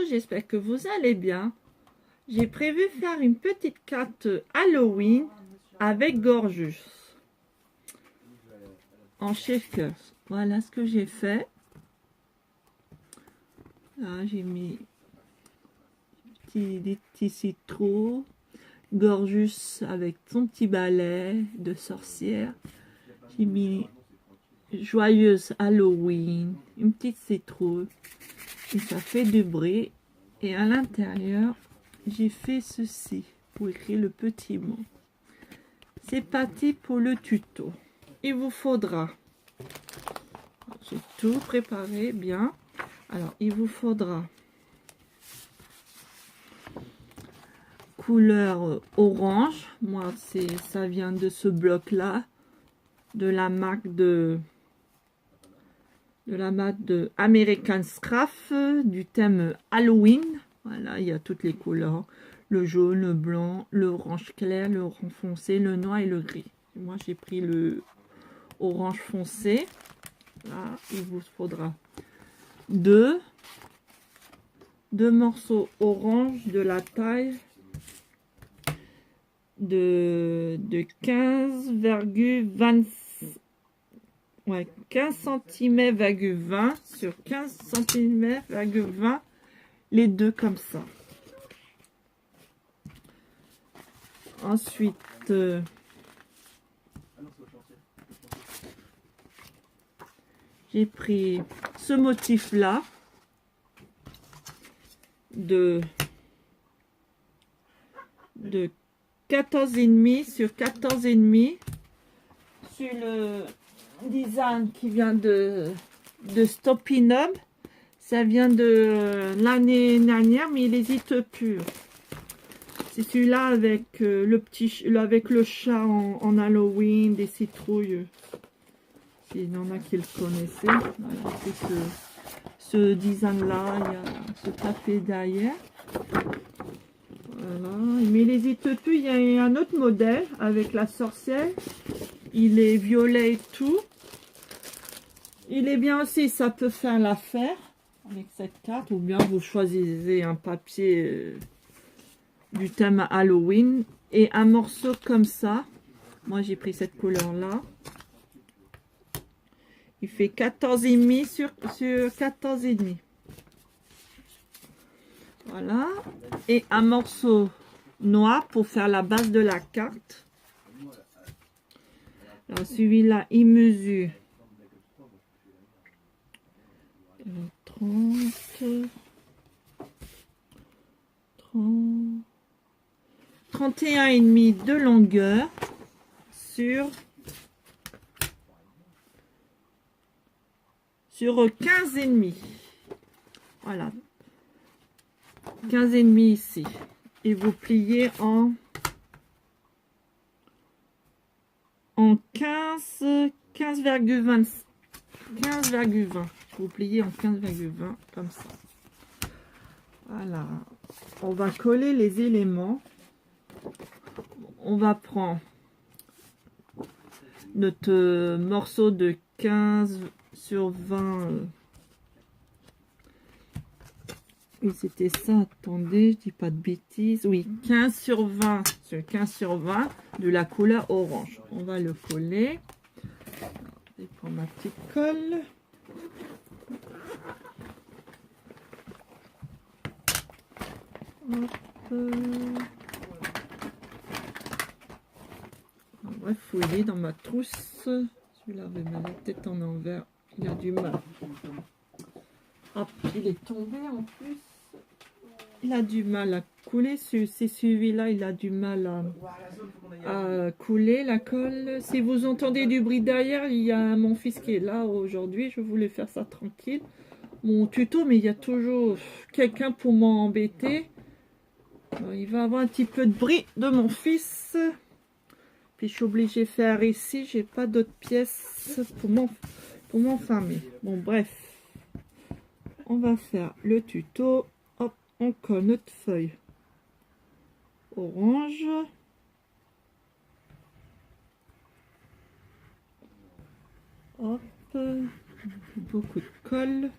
j'espère que vous allez bien. J'ai prévu faire une petite carte Halloween avec Gorgeous en shaker. Voilà ce que j'ai fait. Là, j'ai mis des petits citrons, Gorgeous avec son petit balai de sorcière. J'ai mis joyeuse Halloween, une petite citrouille et ça fait du bruit. Et à l'intérieur, j'ai fait ceci pour écrire le petit mot. C'est parti pour le tuto. Il vous faudra, j'ai tout préparé bien. Alors, il vous faudra couleur orange. Moi, ça vient de ce bloc-là, de la marque de American Scrap, du thème Halloween. Voilà, il y a toutes les couleurs. Le jaune, le blanc, le orange clair, le orange foncé, le noir et le gris. Moi, j'ai pris le orange foncé. Là, il vous faudra deux morceaux orange de la taille de 15,20 15 cm,20 sur 15 cm,20, les deux comme ça. Ensuite, j'ai pris ce motif là de 14,5 sur 14,5 sur le design qui vient de Stopinum. Ça vient de l'année dernière, mais il n'hésite plus. C'est celui-là avec avec le chat en Halloween, des citrouilles. S'il y en a qui le connaissaient. Voilà, c'est ce design-là, il y a ce tapé derrière. Voilà. Mais il n'hésite plus. Il y a un autre modèle avec la sorcière. Il est violet et tout. Il est bien aussi, ça peut faire l'affaire avec cette carte. Ou bien vous choisissez un papier du thème Halloween. Et un morceau comme ça. Moi j'ai pris cette couleur-là. Il fait 14,5 sur 14,5. Voilà. Et un morceau noir pour faire la base de la carte. Alors celui-là, il mesure 31,5 de longueur sur 15,5. Voilà. 15,5 ici. Et vous pliez en 15,20. Vous pliez en 15,20 comme ça. Voilà. On va coller les éléments. On va prendre notre morceau de 15 sur 20. Et c'était ça, attendez, je dis pas de bêtises. Oui, 15 sur 20 sur 15 sur 20 de la couleur orange. On va le coller. Je vais prendre ma petite colle. Hop. On va fouiller dans ma trousse. Celui-là avait ma tête en envers. Il a du mal. Hop, il est tombé en plus. Il a du mal à couler. C'est celui-là, il a du mal à couler la colle. Si vous entendez du bruit derrière, il y a mon fils qui est là aujourd'hui. Je voulais faire ça tranquille. Mon tuto, mais il y a toujours quelqu'un pour m'embêter. Il va avoir un petit peu de bruit de mon fils. Puis je suis obligée de faire ici. J'ai pas d'autres pièces pour m'enfermer. Bon, bref. On va faire le tuto. Hop, on colle notre feuille orange. Hop, beaucoup de colle.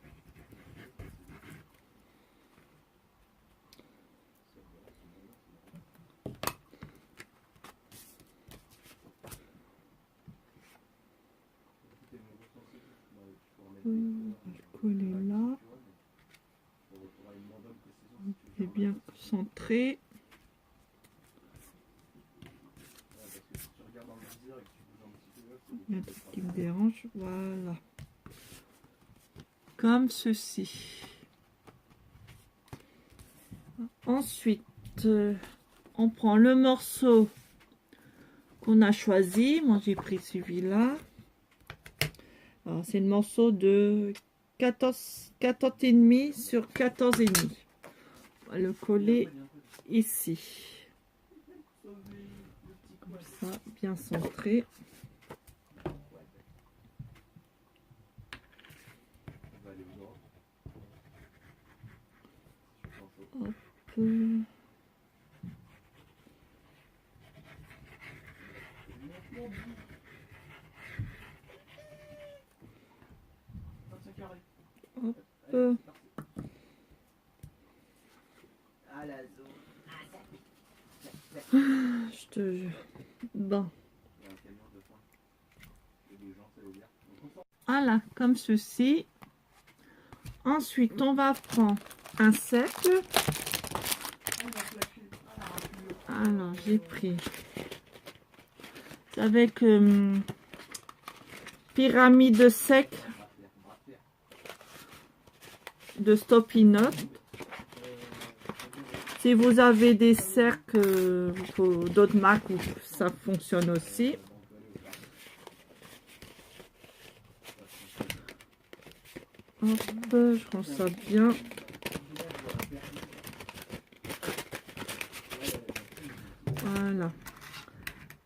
Et bien centré. Il y a tout qui me dérange. Voilà. Comme ceci. Ensuite, on prend le morceau qu'on a choisi. Moi, j'ai pris celui-là. C'est le morceau de 14,5 sur 14,5. On va le coller ici. Comme ça, bien centré. Hop. Hop. Je te jure. Bon. Voilà, comme ceci. Ensuite, on va prendre un cercle. Alors, j'ai pris. C'est avec pyramide sec de Stop-In-Note. Si vous avez des cercles d'autres marques, ça fonctionne aussi. Hop, je rends ça bien. Voilà.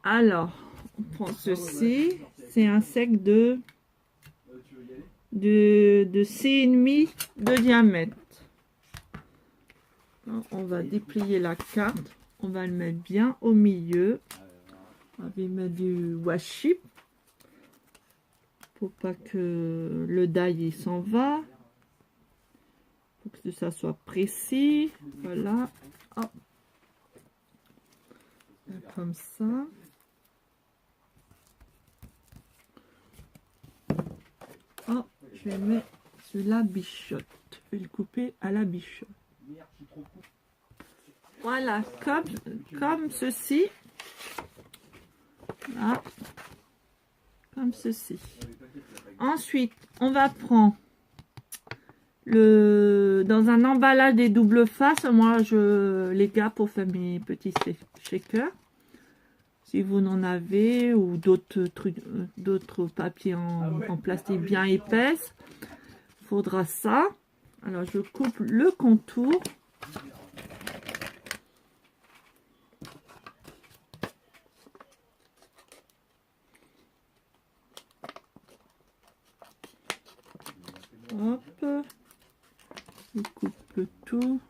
Alors, on prend ceci. C'est un sec de 6,5 de diamètre. Alors, on va déplier la carte. On va le mettre bien au milieu. On va y mettre du washi pour pas que le die s'en va. Pour que ça soit précis. Voilà. Hop. Comme ça. Oh, je vais mettre sur la bichotte. Je vais le couper à la bichotte. Voilà, comme ceci. Là. Comme ceci. Ensuite, on va prendre dans un emballage des doubles faces. Moi, je les garde pour faire mes petits shakers. Si vous n'en avez, ou d'autres trucs, d'autres papiers en plastique bien épaisse, il faudra ça. Alors, je coupe le contour. Hop, je coupe tout.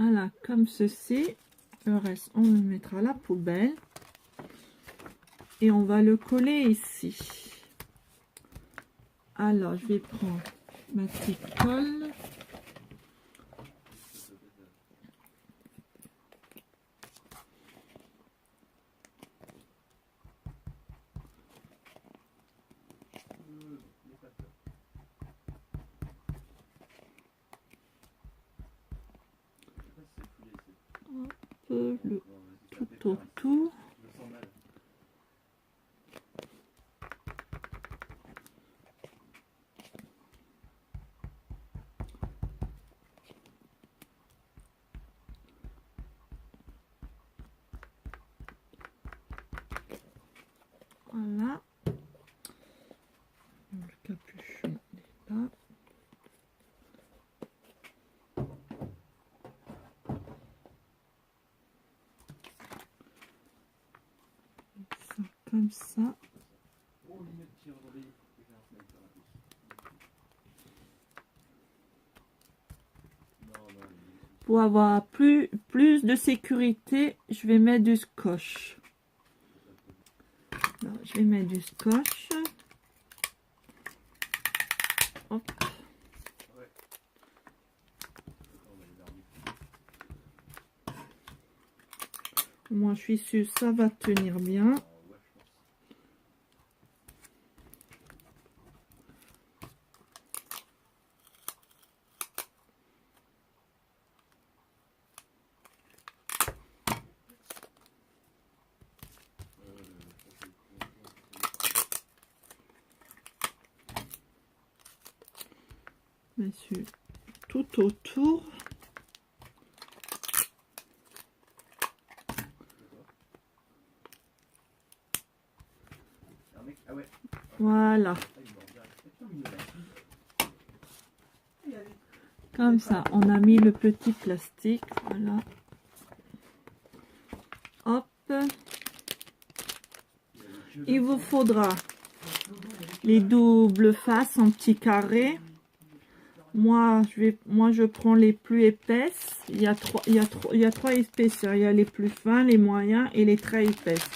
Voilà, comme ceci. Le reste, on le mettra à la poubelle. Et on va le coller ici. Alors, je vais prendre ma petite colle. Hop, le tout autour. Voilà. Le capuchon est là. Ça, comme ça. Pour avoir plus de sécurité, je vais mettre du scotch. Alors, je vais mettre du scotch. Hop. Moi, je suis sûre que ça va tenir bien. Monsieur, tout autour. Voilà. Comme ça, on a mis le petit plastique. Voilà. Hop. Il vous faudra les doubles faces en petits carrés. Moi, je prends les plus épaisses. Il y a trois épaisseurs. Il y a les plus fins, les moyens et les très épaisses.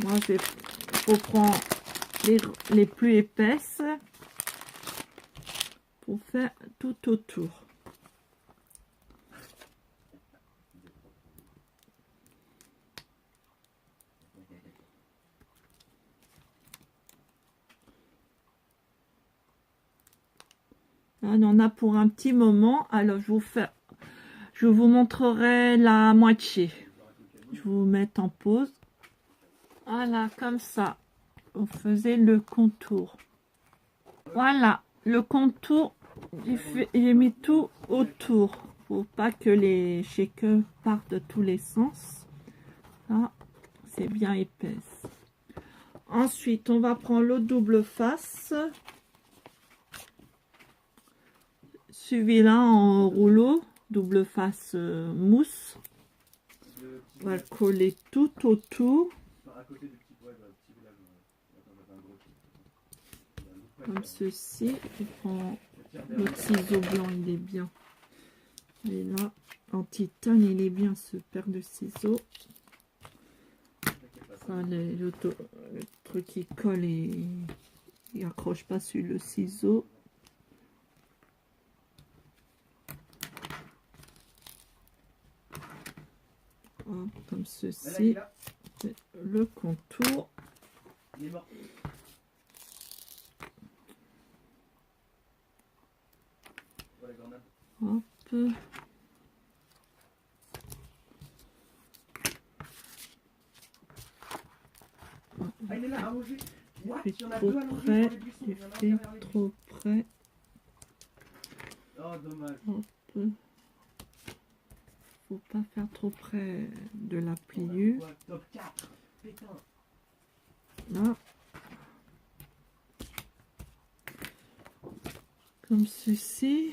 Moi, je prendre les plus épaisses pour faire tout autour. Là, on en a pour un petit moment. Alors, je vous montrerai la moitié. Je vous mets en pause. Voilà, comme ça. Vous faisiez le contour. Voilà, le contour. J'ai mis tout autour pour pas que les shakers partent de tous les sens. Là, c'est bien épaisse. Ensuite, on va prendre l'autre double face. Celui-là en rouleau, double face mousse. On va le coller tout autour. Comme ceci. Je prends l'autre ciseau blanc, il est bien. Et là, en titane, il est bien ce paire de ciseaux. Ça, le truc qui colle et il accroche pas sur le ciseau. Comme ceci, le contour. Hop. Je fais trop près, je fais trop près. Hop. Faut pas faire trop près de la pliure. Là. Comme ceci.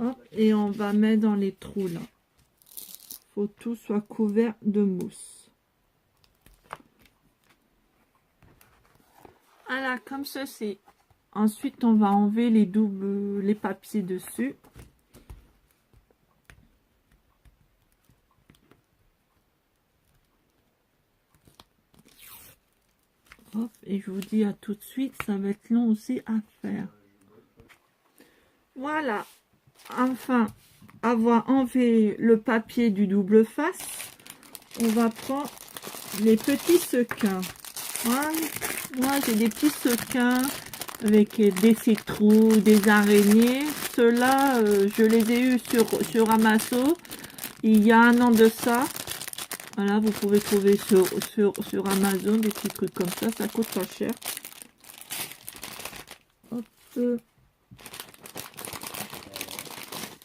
Hop, et on va mettre dans les trous là. Faut que tout soit couvert de mousse. Voilà, comme ceci. Ensuite, on va enlever les papiers dessus. Hop, et je vous dis à tout de suite, ça va être long aussi à faire. Voilà. Enfin, avoir enlevé le papier du double face, on va prendre les petits sequins. Voilà. Moi, j'ai des petits sequins avec des citrouilles, des araignées. Ceux-là, je les ai eus sur Amazon il y a 1 an de ça. Voilà, vous pouvez trouver sur Amazon des petits trucs comme ça coûte pas cher. Hop.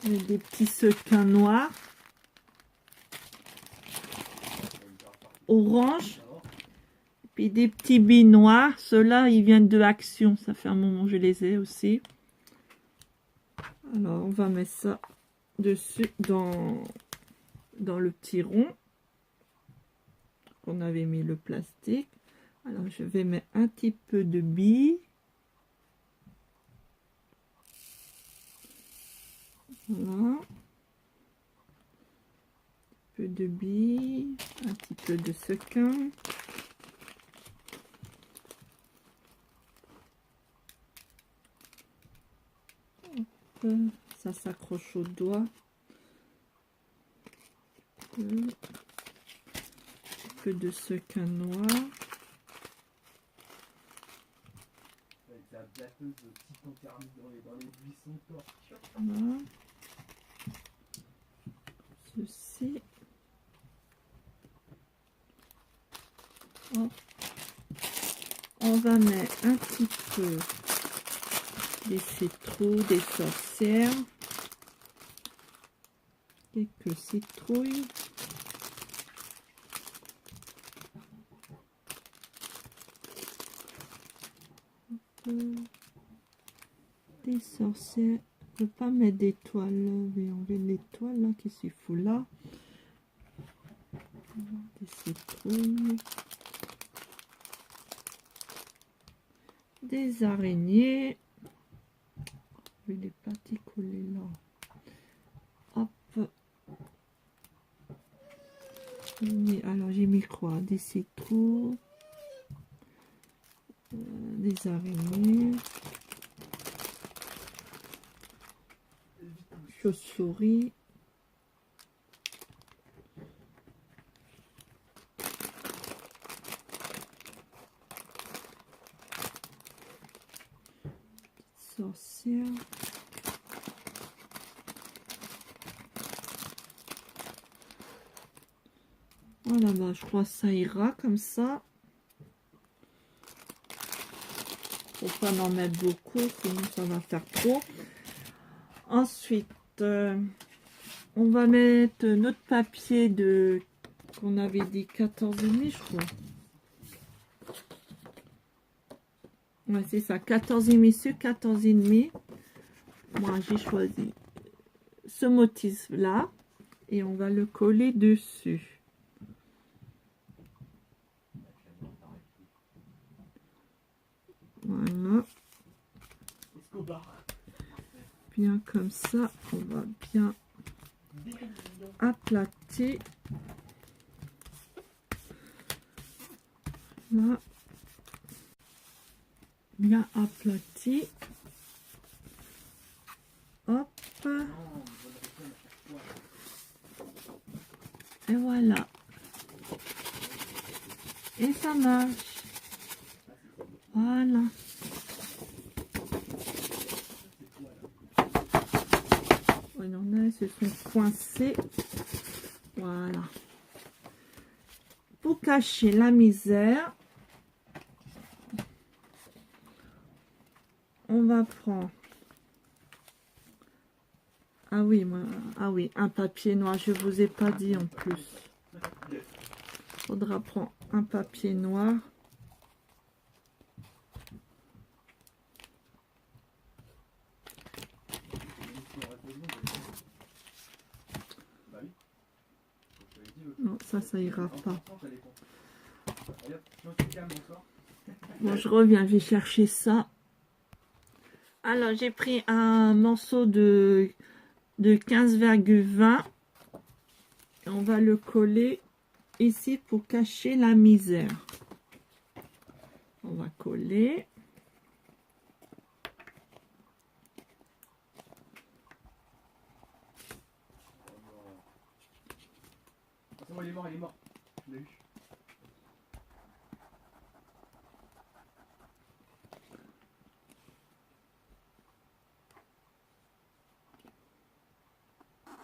Des petits sequins noirs, orange, puis des petits billes noirs. Ceux-là, ils viennent de Action. Ça fait un moment que je les ai aussi. Alors, on va mettre ça dessus dans dans le petit rond qu'on avait mis le plastique. Alors je vais mettre un petit peu de billes. Voilà. Un peu de billes, un petit peu de sequin. Ça s'accroche au doigt. Un peu de sequin noir. Avec la batteuse de citron thermique dans les buissons torture. Voilà. Ceci. Hop. On va mettre un petit peu des citrouilles, des sorcières, quelques citrouilles. Des sorcières. Je ne peux pas mettre d'étoiles. Je vais enlever l'étoile là qui se fout là. Des citrouilles. Des araignées. Je vais les paticoler là. Hop. Alors j'ai mis quoi? Des citrouilles. Des araignées. Chauve-souris. Sorcière. Voilà, bah, je crois que ça ira comme ça. Faut pas en mettre beaucoup, sinon ça va faire trop. Ensuite, on va mettre notre papier de qu'on avait dit 14,5, je crois. Ouais, c'est ça, 14,5 sur 14,5. Moi, j'ai choisi ce motif-là et on va le coller dessus. Voilà. Bien comme ça, on va bien aplatir. Là. Bien aplati. Hop. Et voilà. Et ça marche. Voilà. Il y en a, ils se sont coincés. Voilà. Pour cacher la misère, on va prendre... Ah oui, un papier noir. Je vous ai pas dit en plus. Faudra prendre un papier noir. Non, ça ira pas. Bon, je reviens, je vais chercher ça. Alors, j'ai pris un morceau de 15,20. On va le coller ici pour cacher la misère. On va coller. C'est bon, il est mort, il est mort. Je l'ai eu.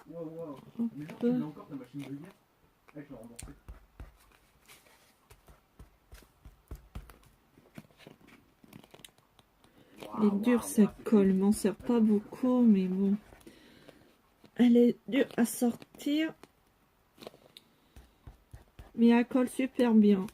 Wow. Mais genre, tu l'as encore ta machine de guerre? Ah, je l'ai remboursé. Elle est dure cette colle, m'en sert pas beaucoup, mais bon. Elle est dure à sortir. Mais elle colle super bien.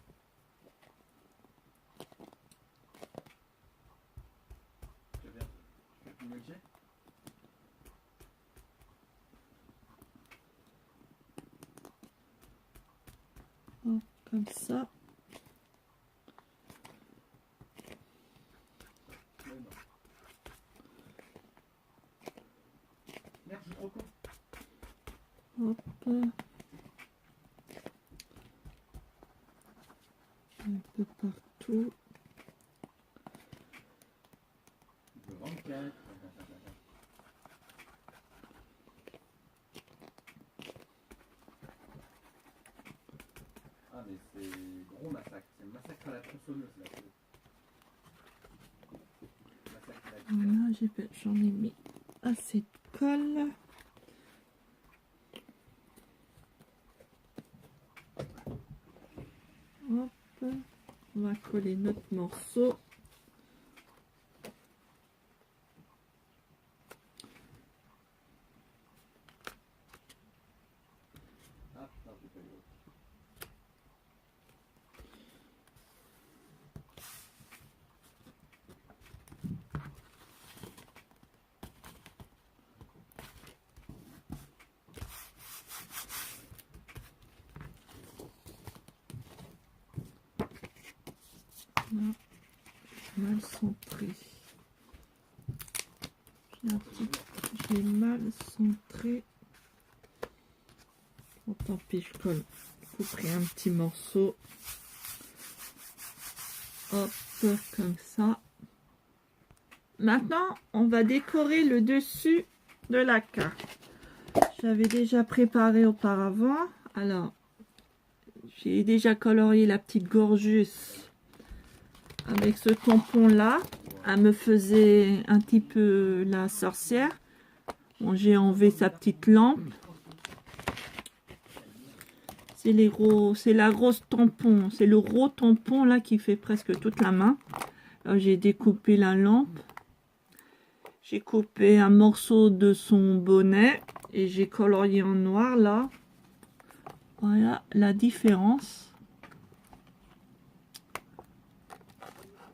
comme ça. Hop. Un peu partout. Ah mais c'est gros massacre, c'est le massacre à la tronçonneuse là. Voilà, j'en ai mis assez de colle. Hop, on va coller notre morceau. Là, mal centré. J'ai mal centré. Bon, tant pis, je colle. Je couperai un petit morceau. Hop, comme ça. Maintenant, on va décorer le dessus de la carte. J'avais déjà préparé auparavant. Alors, j'ai déjà colorié la petite gorgeuse avec ce tampon là. Elle me faisait un petit peu la sorcière. Bon, j'ai enlevé sa petite lampe. C'est la grosse tampon. C'est le gros tampon là qui fait presque toute la main. J'ai découpé la lampe. J'ai coupé un morceau de son bonnet et j'ai colorié en noir là. Voilà la différence.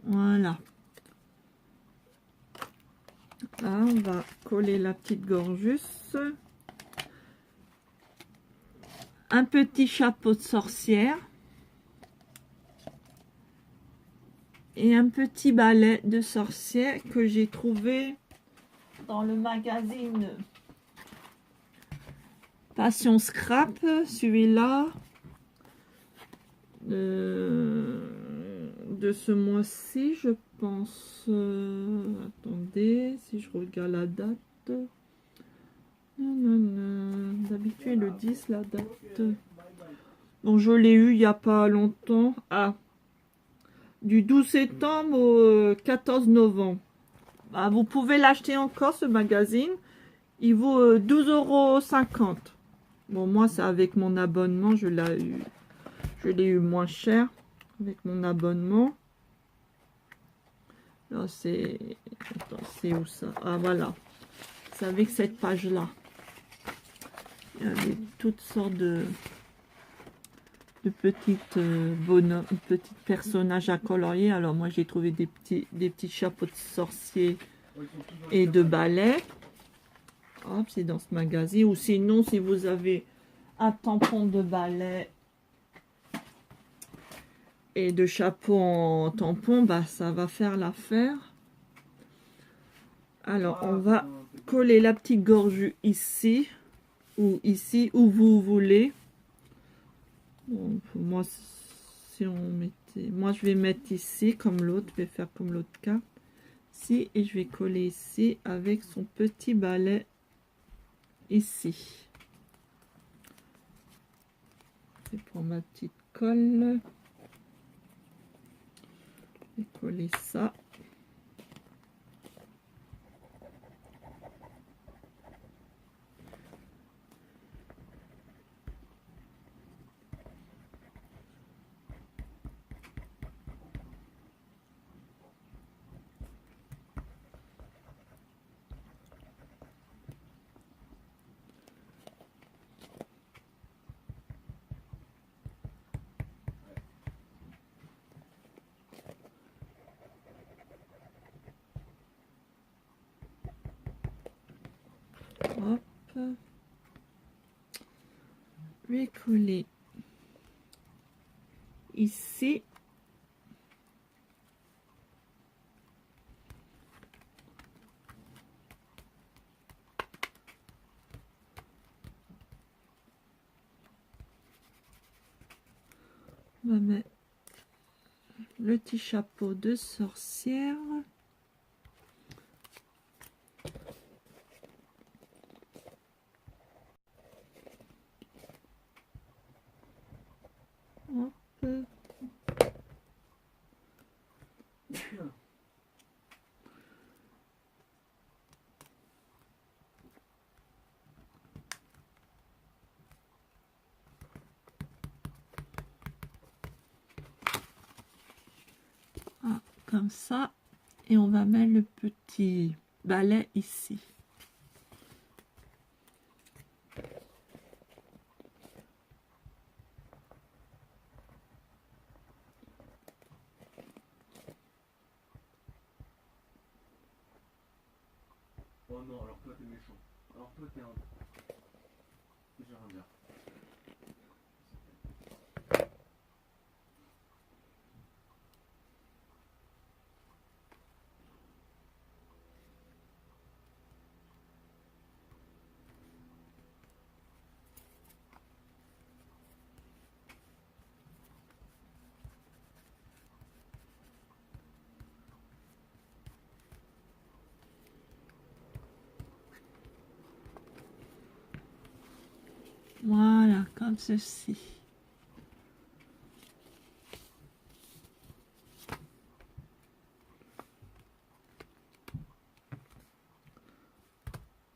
Voilà. Là, on va coller la petite gorgeuse. Un petit chapeau de sorcière. Et un petit balai de sorcière que j'ai trouvé dans le magazine Passion Scrap. Celui-là. De ce mois-ci, je pense. Attendez, si je regarde la date. D'habitude, le 10, la date. Bon, je l'ai eu il n'y a pas longtemps. Ah, du 12 septembre au 14 novembre. Ah, vous pouvez l'acheter encore, ce magazine. Il vaut 12,50 €. Bon, moi, c'est avec mon abonnement. Je l'ai eu moins cher avec mon abonnement. Là, c'est... Attends, c'est où ça? Ah, voilà. C'est avec cette page-là. Il y avait toutes sortes de petites bonhommes, petites personnages à colorier. Alors, moi, j'ai trouvé des petits chapeaux de sorcier et de balai. Hop, c'est dans ce magazine. Ou sinon, si vous avez un tampon de balai et de chapeau en tampon, bah ça va faire l'affaire. Alors on va coller la petite gorge ici ou où vous voulez. Bon, moi, si on mettait, moi je vais mettre ici comme l'autre, je vais faire comme l'autre carte ici et je vais coller ici avec son petit balai ici. Je vais prendre ma petite colle. Je vais coller ça. Hop. Je vais coller ici. On va mettre le petit chapeau de sorcière. Hop. Ah, comme ça. Et on va mettre le petit balai ici. Oh non, alors toi t'es méchant. Alors toi t'es un... J'ai rien à dire. Voilà, comme ceci.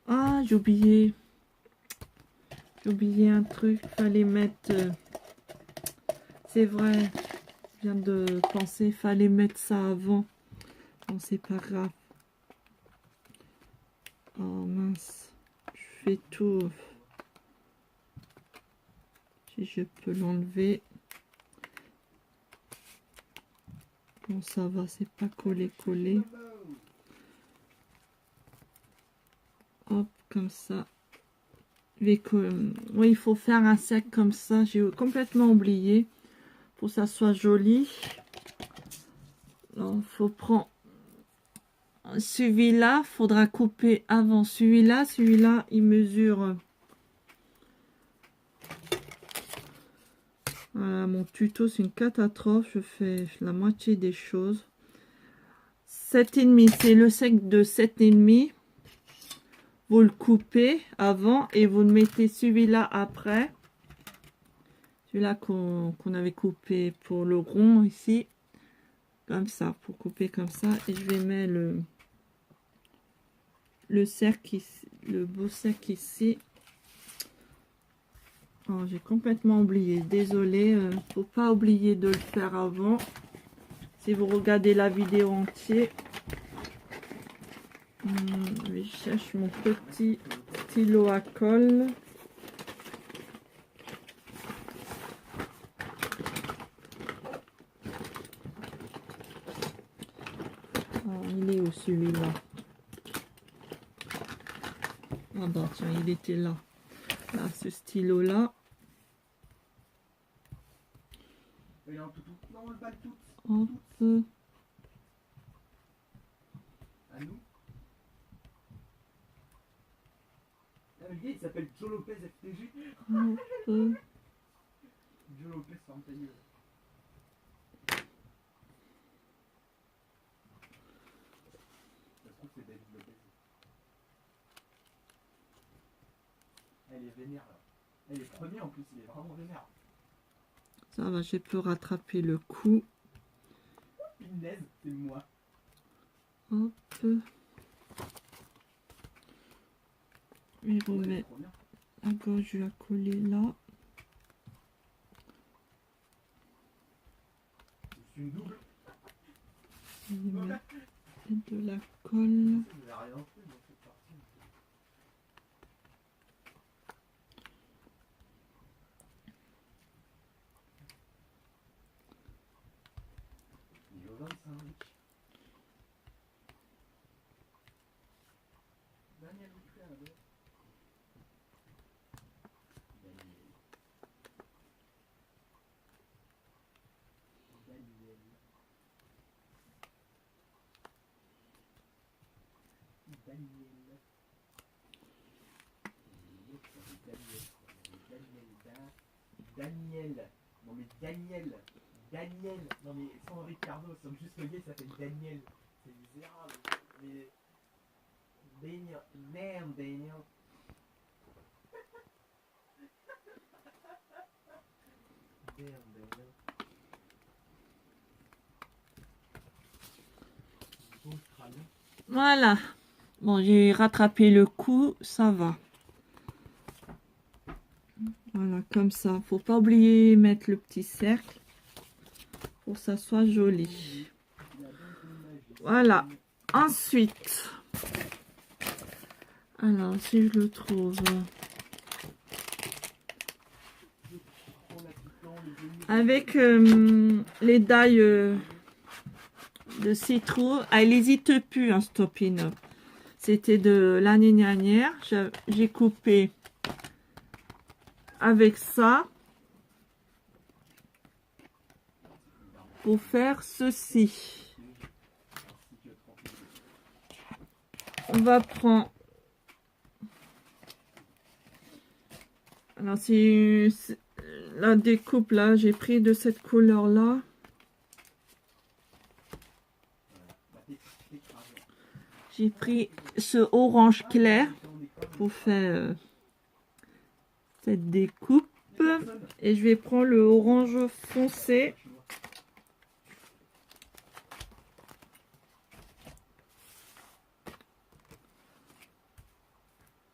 Ah, j'ai oublié. J'ai oublié un truc. Fallait mettre... c'est vrai. Je viens de penser. Fallait mettre ça avant. Bon, c'est pas grave. Oh mince. Je fais tout. Si je peux l'enlever. Bon, ça va. C'est pas collé. Hop, comme ça. Oui, il faut faire un cercle comme ça. J'ai complètement oublié. Pour que ça soit joli. Alors, il faut prendre celui-là. Faudra couper avant celui-là. Celui-là, il mesure... Voilà, mon tuto, c'est une catastrophe. Je fais la moitié des choses. 7,5, c'est le sec de 7,5. Vous le coupez avant et vous le mettez celui-là après. Celui-là qu'on avait coupé pour le rond ici. Comme ça, pour couper comme ça. Et je vais mettre le cercle ici, le beau cercle ici. Oh, j'ai complètement oublié. Désolée, faut pas oublier de le faire avant. Si vous regardez la vidéo entière. Je cherche mon petit stylo à colle. Oh, il est où celui-là? Ah bah tiens, il était là. Là, ce stylo-là. Et là, tout. Non, on le balle tout. Hop. À nous. Le gars, il s'appelle Joe Lopez FTG. Hop. Joe Lopez, ferme ta gueule. Ça se trouve, c'est David Lopez. Elle est vénère, là. Elle est première, en plus, il est vraiment vénère. Ça va, je peux rattraper le coup. Punaise, c'est moi. Hop. Et remettre à gauche, je vais coller là. Je suis une double. Je vais mettre de la colle. Il a rien fait dans cette partie. Niveau 25. Daniel Ricciardo. Daniel. Daniel. Non mais Daniel. Daniel. Non mais sans Ricardo, sans juste le gars, il s'appelle Daniel. C'est misérable. Mais... Daniel. Damn, Daniel. Damn, Daniel. Australien. Voilà. Bon, j'ai rattrapé le coup, ça va. Voilà, comme ça. Faut pas oublier mettre le petit cercle pour que ça soit joli. Voilà. Ensuite, alors si je le trouve, avec les dailles de citron, elle n'hésite plus un stopping. C'était de l'année dernière. J'ai coupé avec ça pour faire ceci. On va prendre, alors c'est la découpe là, j'ai pris de cette couleur là. J'ai pris ce orange clair pour faire cette découpe et je vais prendre le orange foncé.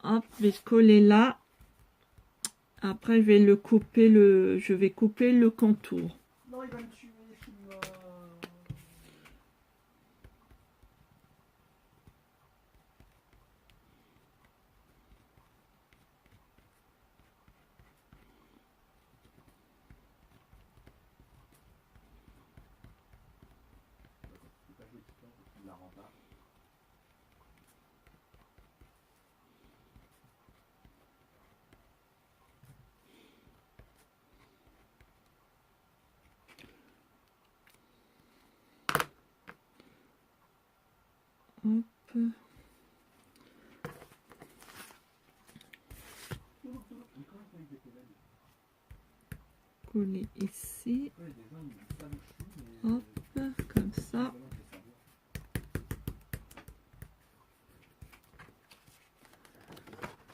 Hop, je vais coller là. Après, je vais couper le contour. Non, il va me tuer, Simon. Hop. Coller ici. Hop, comme ça.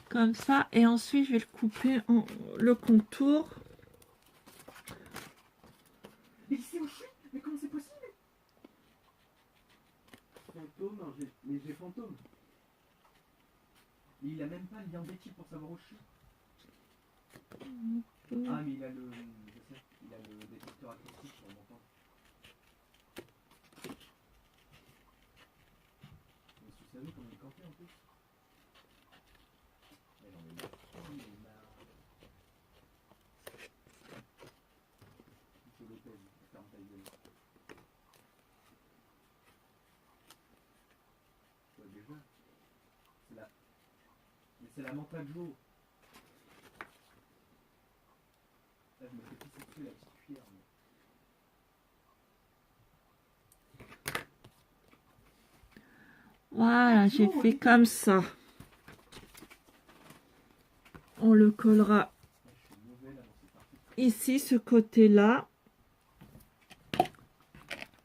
Comme ça. Et ensuite, je vais le couper en le contour. Mais ici où je suis? Mais comment c'est possible? Fantôme, mais j'ai fantôme. Et il a même pas le lien d'équipe pour savoir où je suis. Ah, mais il a le. Je sais, il a le détecteur acoustique sur mon temps. Mais tu savais comment il est campé en plus? Mais non, mais il est marre. Nico Lopez, ferme ta gueule. Ouais, déjà. C'est la. Mais c'est la mentale Joe. Là, je me fais pisser dessus la petite cuillère. Voilà, j'ai fait comme ça. On le collera ici, ce côté-là.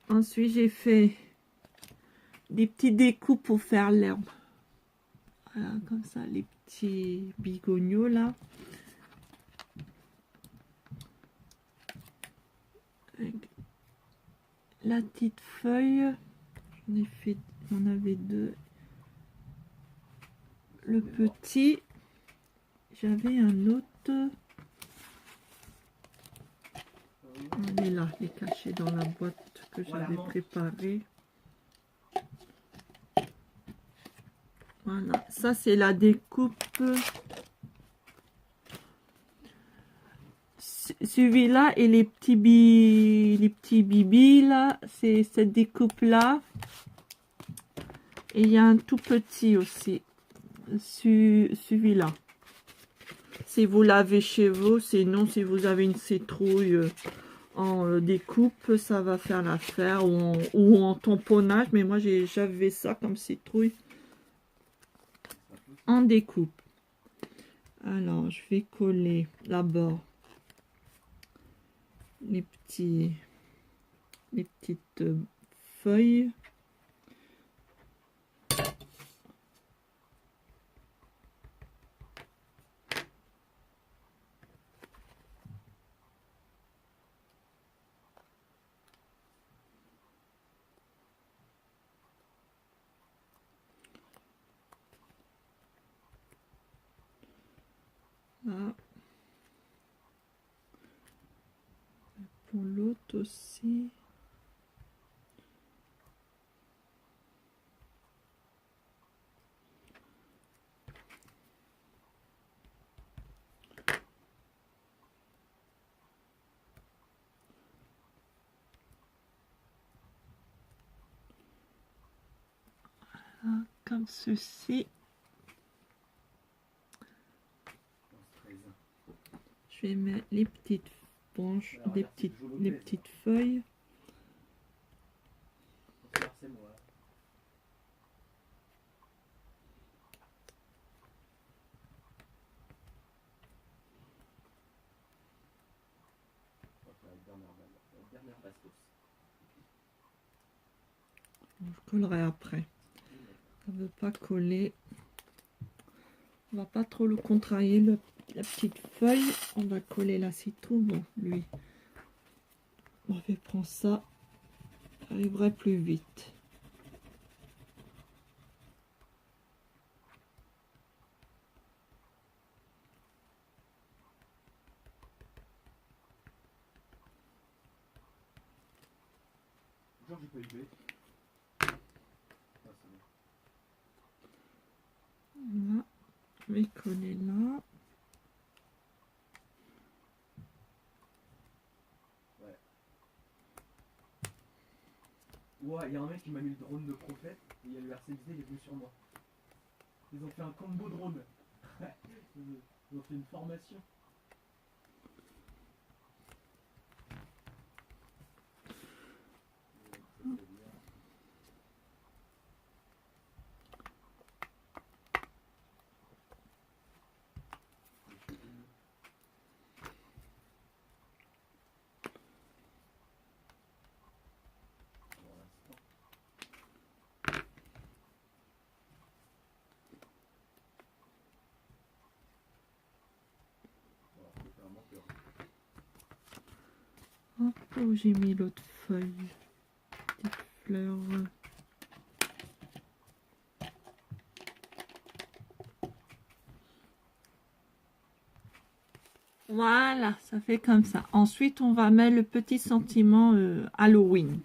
Ensuite, j'ai fait des petits découpes pour faire l'herbe. Voilà, comme ça, les petits bigogneaux là. Avec la petite feuille. J'en avais deux. Le petit. J'avais un autre. On est là, il est caché dans la boîte que j'avais préparée. Voilà, ça c'est la découpe. Celui-là et les petits bibis là, c'est cette découpe là. Et il y a un tout petit aussi, celui-là. Si vous l'avez chez vous, sinon si vous avez une citrouille en découpe, ça va faire l'affaire, ou en tamponnage. Mais moi j'avais ça comme citrouille. en découpe. Alors, je vais coller d'abord les petites feuilles. Là. Pour l'autre aussi. Voilà, comme ceci. Je vais mettre les petites branches, les petites feuilles. C'est moi. Bernard Bastos. Je collerai après. Ça ne veut pas coller. On va pas trop le contrarier, la petite feuille. On va coller là, c'est tout bon. Lui, on va prendre ça. Ça arriverait plus vite. Genre, je peux y Voilà. Je vais coller là. Ouais, il y a un mec qui m'a mis le drone de prophète et il y a le RCXD qui est venu sur moi. Ils ont fait un combo drone. Ils ont fait une formation. Hop, où j'ai mis l'autre feuille. Petite fleur. Voilà, ça fait comme ça. Ensuite, on va mettre le petit sentiment Halloween.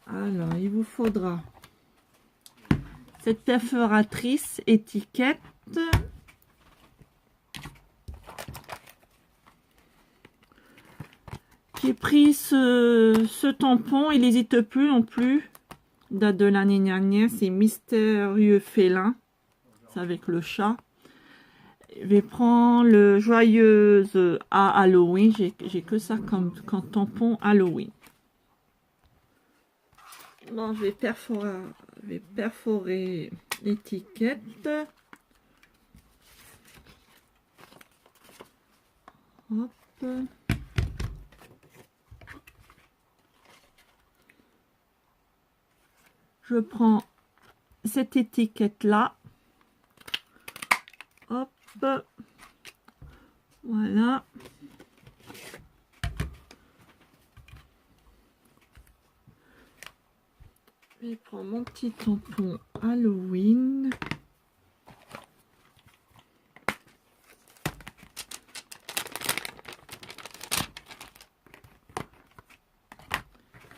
Alors, il vous faudra cette perforatrice étiquette. J'ai pris ce tampon, il n'hésite plus non plus. Date de l'année dernière, c'est Mystérieux Félin. C'est avec le chat. Je vais prendre le Joyeuse à Halloween. J'ai que ça comme tampon Halloween. Bon, je vais perforer l'étiquette. Hop. Je prends cette étiquette là. Hop. Voilà. Je prends mon petit tampon Halloween.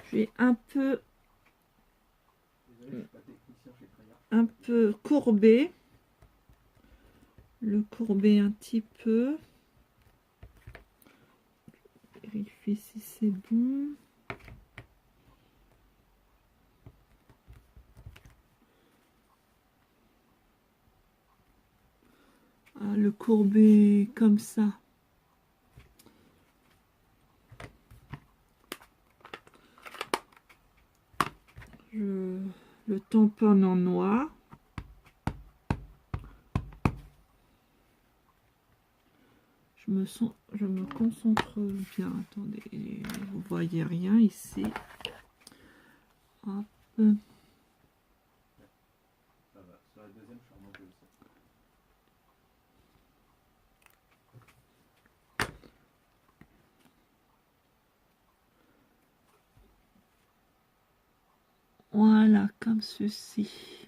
Je vais un peu courber. Le courber un petit peu. Vérifier si c'est bon. Ah, le courber comme ça. Je le tamponne en noir. Je me concentre bien. Attendez, vous voyez rien ici. Hop. Ça va. Sur la deuxième, je suis remonté aussi. Voilà, comme ceci.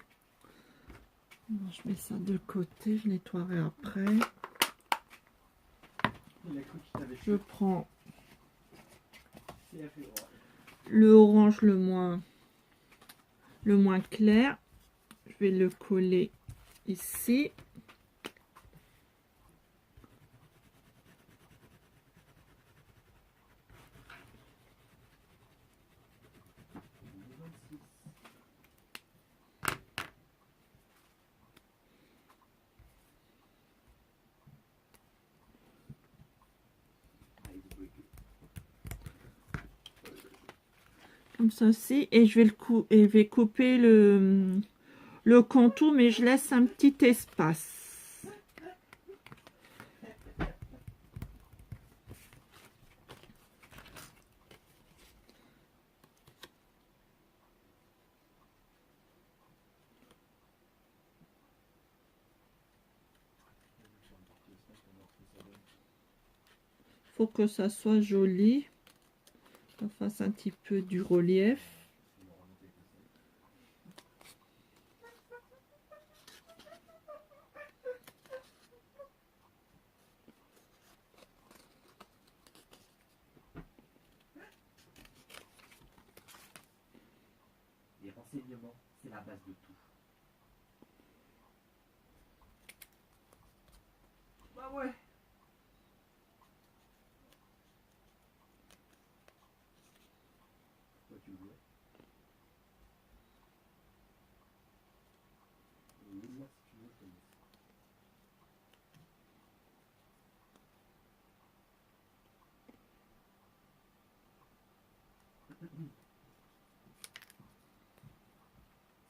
Bon, je mets ça de côté, je nettoierai après. Il a cru qu'il t'avait Je prends fait la fée orange. le orange le moins clair. Je vais le coller ici. Comme ceci, et je vais couper le contour, mais je laisse un petit espace. Faut que ça soit joli, ça fasse un petit peu du relief. Les renseignements, c'est la base de tout. Bah ouais. Toi tu veux. Oui, là, si tu veux, je te laisse.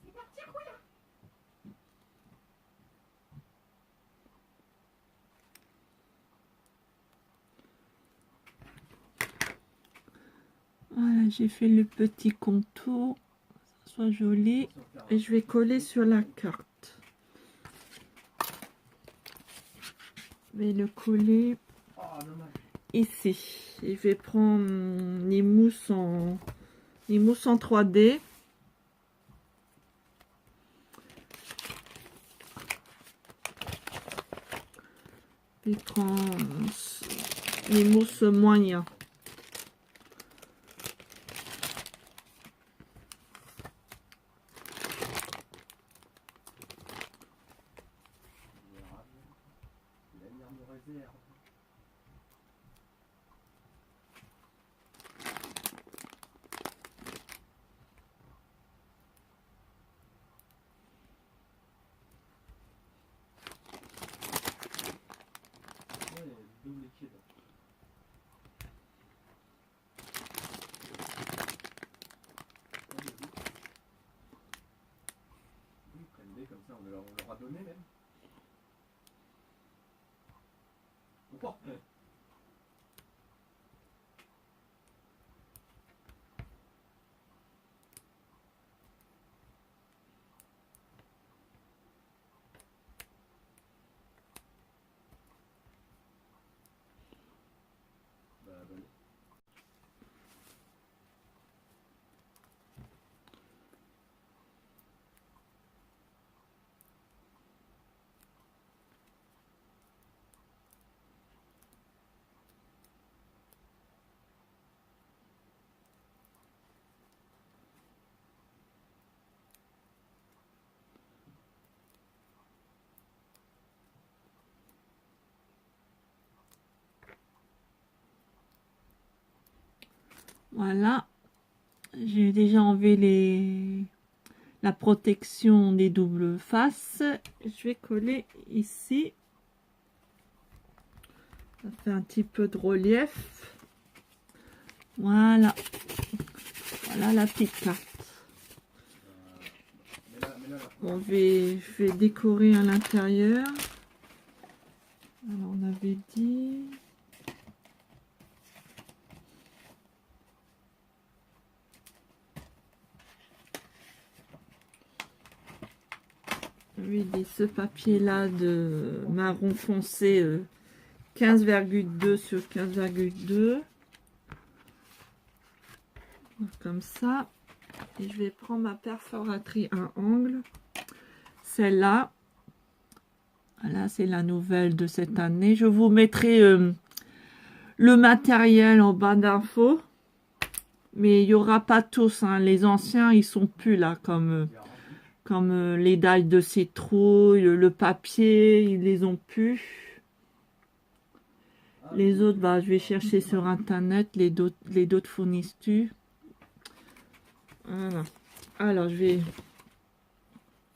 C'est parti, couille. Voilà, j'ai fait le petit contour, que ça soit joli, et je vais coller sur la carte. Je vais le coller ici. Et je vais prendre les mousses en 3D. Je vais prendre les mousses moyennes. Double liquide. Ils prennent des comme ça, on leur a donné même. Ou pas. Bah, allez. Voilà, j'ai déjà enlevé la protection des doubles faces. Je vais coller ici. Ça fait un petit peu de relief. Voilà. Voilà la petite carte. Bon, je vais décorer à l'intérieur. Alors on avait dit... Oui, ce papier-là de marron foncé 15,2 sur 15,2. Comme ça. Et je vais prendre ma perforatrice à angle. Celle-là. Là, c'est la nouvelle de cette année. Je vous mettrai le matériel en bas d'infos. Mais il n'y aura pas tous. Hein. Les anciens, ils sont plus là comme les dalles de citrouille, le papier, ils les ont plus. Les autres, bah, je vais chercher sur internet les d'autres fournisseurs. Voilà. Alors, je vais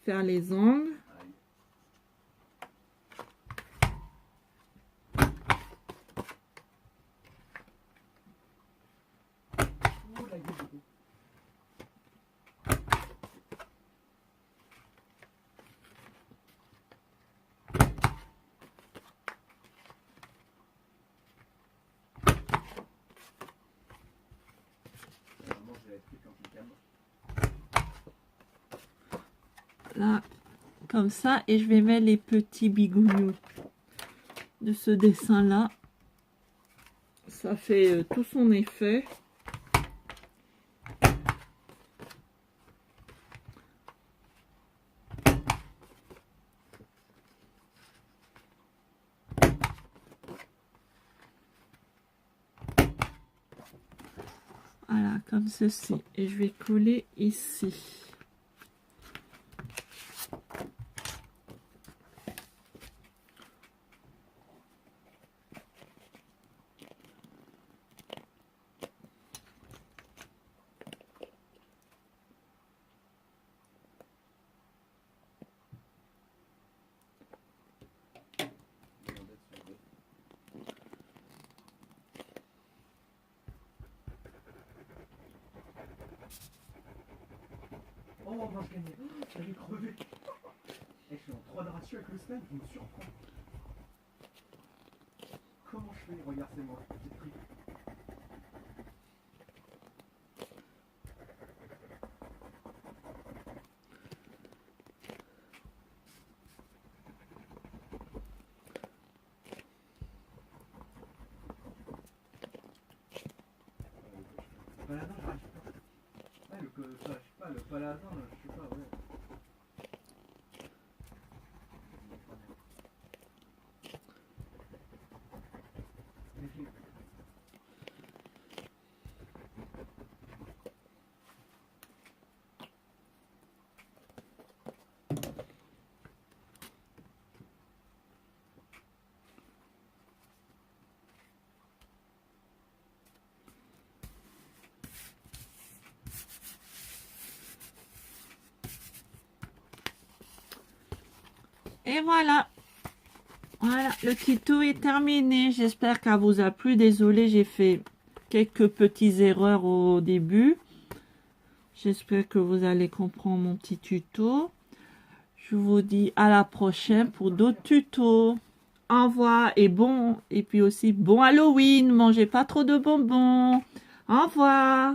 faire les angles. Là, comme ça, et je vais mettre les petits bigounous de ce dessin là. Ça fait tout son effet. Voilà, comme ceci, et je vais coller ici. Oh, non, je gagnais. J'avais crevé. Et je suis en 3 de ratio avec le snipe, je me surprends. Comment je fais? Regarde, c'est moi, petite trick. Le paladin, j'arrive pas. Ouais, je sais pas, le paladin, je sais pas, ouais. Et voilà. Voilà, le tuto est terminé. J'espère qu'elle vous a plu. Désolée, j'ai fait quelques petites erreurs au début. J'espère que vous allez comprendre mon petit tuto. Je vous dis à la prochaine pour d'autres tutos. Au revoir et puis aussi bon Halloween. Mangez pas trop de bonbons. Au revoir.